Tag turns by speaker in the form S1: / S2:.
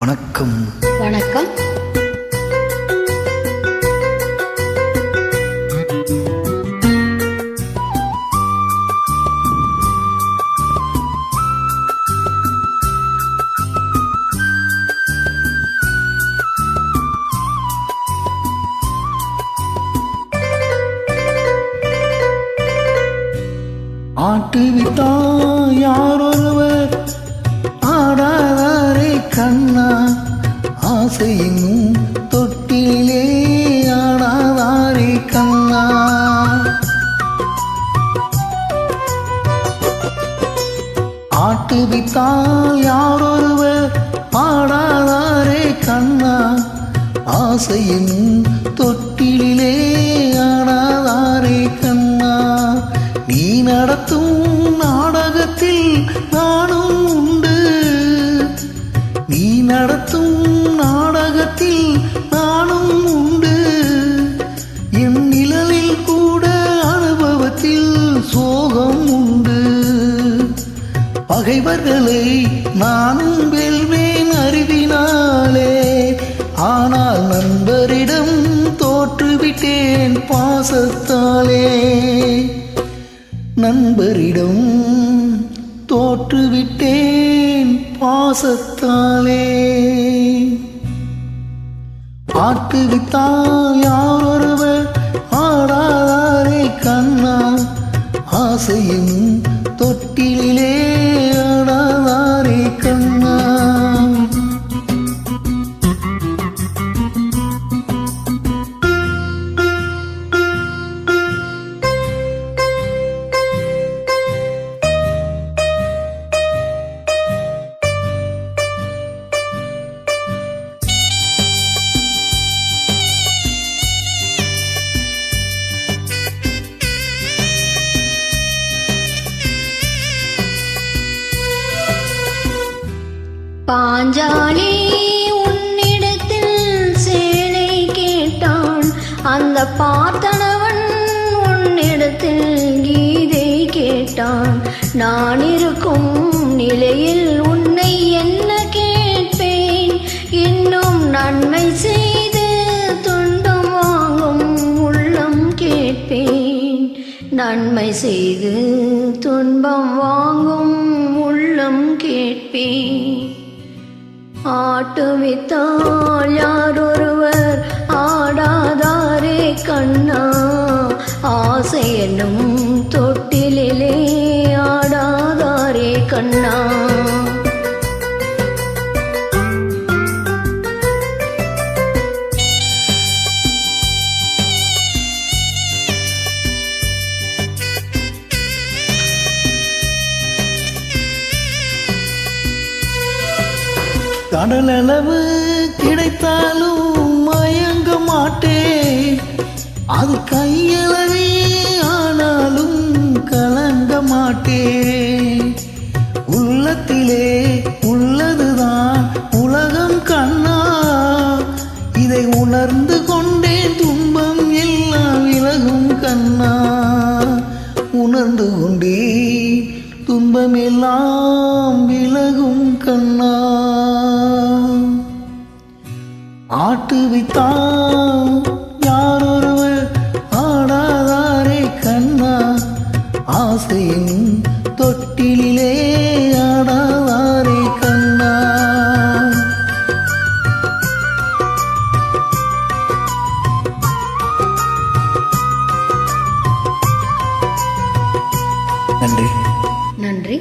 S1: வணக்கம்.
S2: வணக்கம்.
S1: ஆட்டுவித்தா யாரொருவர் ஆடாதாரே கண்ணா, ஆசையும் தொட்டிலே ஆடாதாரே கண்ணா. ஆட்டுவித்தா யாரொருவர் ஆடாதாரே கண்ணா, ஆசையும் தொட்டிலே ஆடாதாரே கண்ணா. நீ நடத்தும் நாடகத்தில் நானும் உண்டு, நீ நடத்தும் நாடகத்தில் நானும் உண்டு. என் நிழலில் கூட அனுபவத்தில் சோகம் உண்டு. பகைவர்களை நானும் வெல்வேன் அறிவினாலே, ஆனால் நண்பரிடம் தோற்றுவிட்டேன் பாசத்தாலே. நண்பரிடம் தோற்றுவிட்டேன் பாசத்தாலே. ஆட்டுவித்தால் யாரொருவர் ஆடாதாரே கண்ணா, ஆசையும் தொட்டிலே ஆடாதாரே கண்ணா.
S2: பாஞ்சாலி உன்னிடத்தில் சேனை கேட்டான், அந்த பார்த்தனவன் உன்னிடத்தில் கீதை கேட்டான். நான் இருக்கும் நிலையில் உன்னை என்ன கேட்பேன், இன்னும் நன்மை செய்து துன்பம் வாங்கும் உள்ளம் கேட்பேன். நன்மை செய்து துன்பம் வாங்கும் உள்ளம் கேட்பேன். ஆட்டுவித்தால் யாரொருவர் ஆடாதாரே கண்ணா, ஆசை என்னும் தொட்டிலே ஆடாதாரே கண்ணா.
S1: கடலளவு கிடைத்தாலும் மயங்க மாட்டேன், அது கையளவே ஆனாலும் கலங்க மாட்டேன். உள்ளத்திலே உள்ளதுதான் உலகம் கண்ணா, இதை உணர்ந்து கொண்டேன் துன்பம் எல்லாம் விலகும் கண்ணா. உணர்ந்து கொண்டேன் துன்பம் எல்லாம் விலகும் கண்ணா. ஆட்டுவித்தால் யாரொருவர் ஆடாதாரே கண்ணா, ஆசையும் தொட்டிலே ஆடாதாரே கண்ணா. நன்றி.
S2: நன்றி.